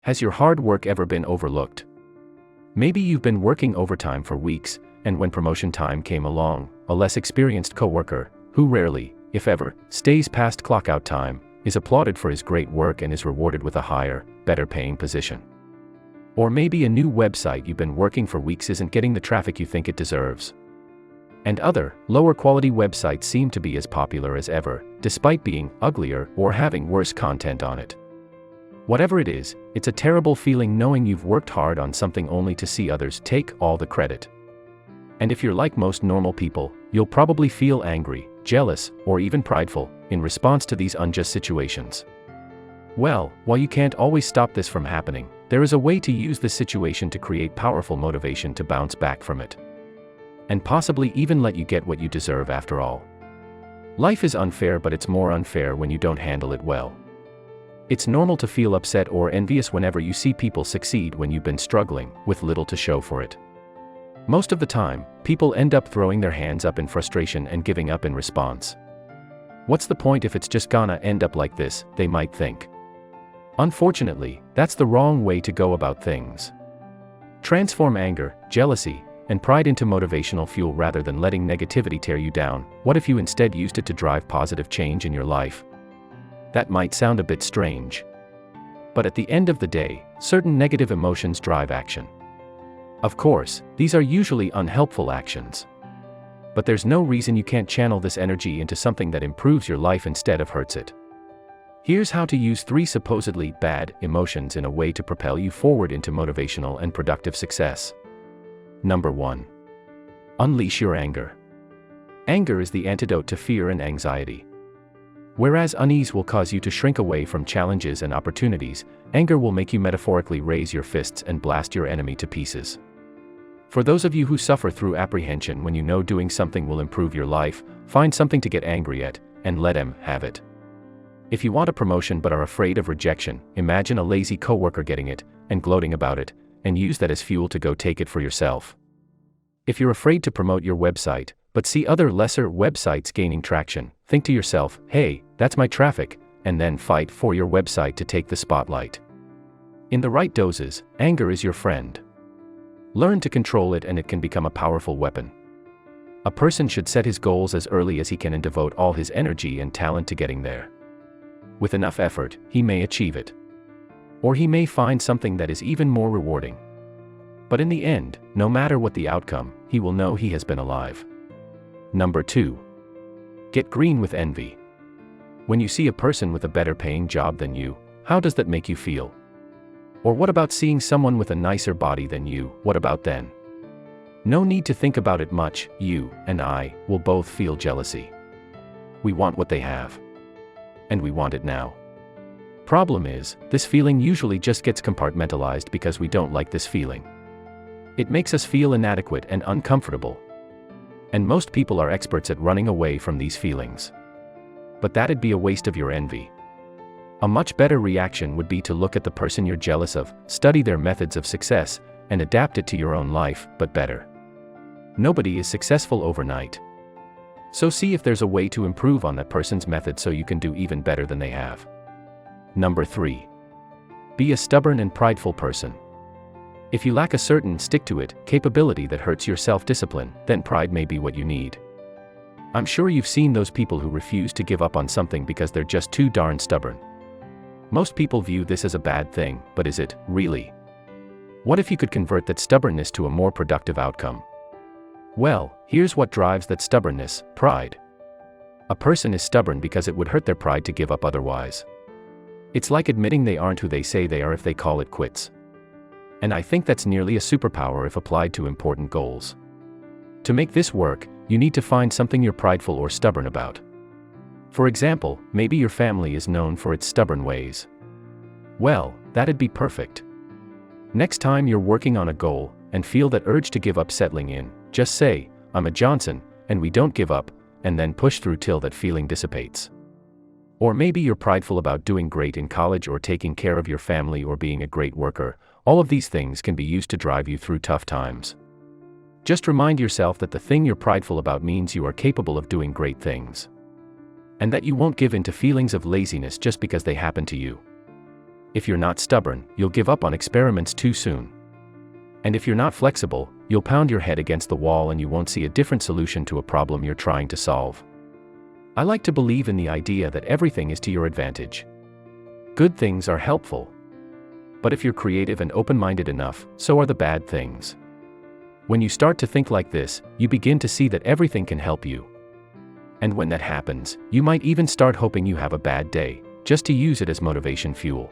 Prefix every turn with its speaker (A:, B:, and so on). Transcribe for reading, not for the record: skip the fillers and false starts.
A: Has your hard work ever been overlooked? Maybe you've been working overtime for weeks, and when promotion time came along, a less experienced coworker, who rarely, if ever, stays past clock-out time, is applauded for his great work and is rewarded with a higher, better-paying position. Or maybe a new website you've been working for weeks isn't getting the traffic you think it deserves. And other, lower-quality websites seem to be as popular as ever, despite being uglier or having worse content on it. Whatever it is, it's a terrible feeling knowing you've worked hard on something only to see others take all the credit. And if you're like most normal people, you'll probably feel angry, jealous, or even prideful in response to these unjust situations. Well, while you can't always stop this from happening, there is a way to use this situation to create powerful motivation to bounce back from it. And possibly even let you get what you deserve after all. Life is unfair, but it's more unfair when you don't handle it well. It's normal to feel upset or envious whenever you see people succeed when you've been struggling, with little to show for it. Most of the time, people end up throwing their hands up in frustration and giving up in response. What's the point if it's just gonna end up like this, they might think. Unfortunately, that's the wrong way to go about things. Transform anger, jealousy, and pride into motivational fuel rather than letting negativity tear you down. What if you instead used it to drive positive change in your life? That might sound a bit strange. But at the end of the day, certain negative emotions drive action. Of course, these are usually unhelpful actions. But there's no reason you can't channel this energy into something that improves your life instead of hurts it. Here's how to use 3 supposedly bad emotions in a way to propel you forward into motivational and productive success. Number 1. Unleash your anger. Anger is the antidote to fear and anxiety. Whereas unease will cause you to shrink away from challenges and opportunities, anger will make you metaphorically raise your fists and blast your enemy to pieces. For those of you who suffer through apprehension when you know doing something will improve your life, find something to get angry at, and let him have it. If you want a promotion but are afraid of rejection, imagine a lazy coworker getting it, and gloating about it, and use that as fuel to go take it for yourself. If you're afraid to promote your website, but see other lesser websites gaining traction, think to yourself, hey, that's my traffic, and then fight for your website to take the spotlight. In the right doses, anger is your friend. Learn to control it and it can become a powerful weapon. A person should set his goals as early as he can and devote all his energy and talent to getting there. With enough effort, he may achieve it. Or he may find something that is even more rewarding. But in the end, no matter what the outcome, he will know he has been alive. Number 2. Get green with envy. When you see a person with a better paying job than you, how does that make you feel? Or what about seeing someone with a nicer body than you, what about then? No need to think about it much, you and I will both feel jealousy. We want what they have. And we want it now. Problem is, this feeling usually just gets compartmentalized because we don't like this feeling. It makes us feel inadequate and uncomfortable. And most people are experts at running away from these feelings. But that'd be a waste of your envy. A much better reaction would be to look at the person you're jealous of, study their methods of success, and adapt it to your own life, but better. Nobody is successful overnight. So see if there's a way to improve on that person's method so you can do even better than they have. Number 3. Be a stubborn and prideful person. If you lack a certain stick-to-it capability that hurts your self-discipline, then pride may be what you need. I'm sure you've seen those people who refuse to give up on something because they're just too darn stubborn. Most people view this as a bad thing, but is it, really? What if you could convert that stubbornness to a more productive outcome? Well, here's what drives that stubbornness: pride. A person is stubborn because it would hurt their pride to give up otherwise. It's like admitting they aren't who they say they are if they call it quits. And I think that's nearly a superpower if applied to important goals. To make this work, you need to find something you're prideful or stubborn about. For example, maybe your family is known for its stubborn ways. Well, that'd be perfect. Next time you're working on a goal, and feel that urge to give up settling in, just say, I'm a Johnson, and we don't give up, and then push through till that feeling dissipates. Or maybe you're prideful about doing great in college or taking care of your family or being a great worker. All of these things can be used to drive you through tough times. Just remind yourself that the thing you're prideful about means you are capable of doing great things. And that you won't give in to feelings of laziness just because they happen to you. If you're not stubborn, you'll give up on experiments too soon. And if you're not flexible, you'll pound your head against the wall and you won't see a different solution to a problem you're trying to solve. I like to believe in the idea that everything is to your advantage. Good things are helpful. But if you're creative and open-minded enough, so are the bad things. When you start to think like this, you begin to see that everything can help you. And when that happens, you might even start hoping you have a bad day, just to use it as motivation fuel.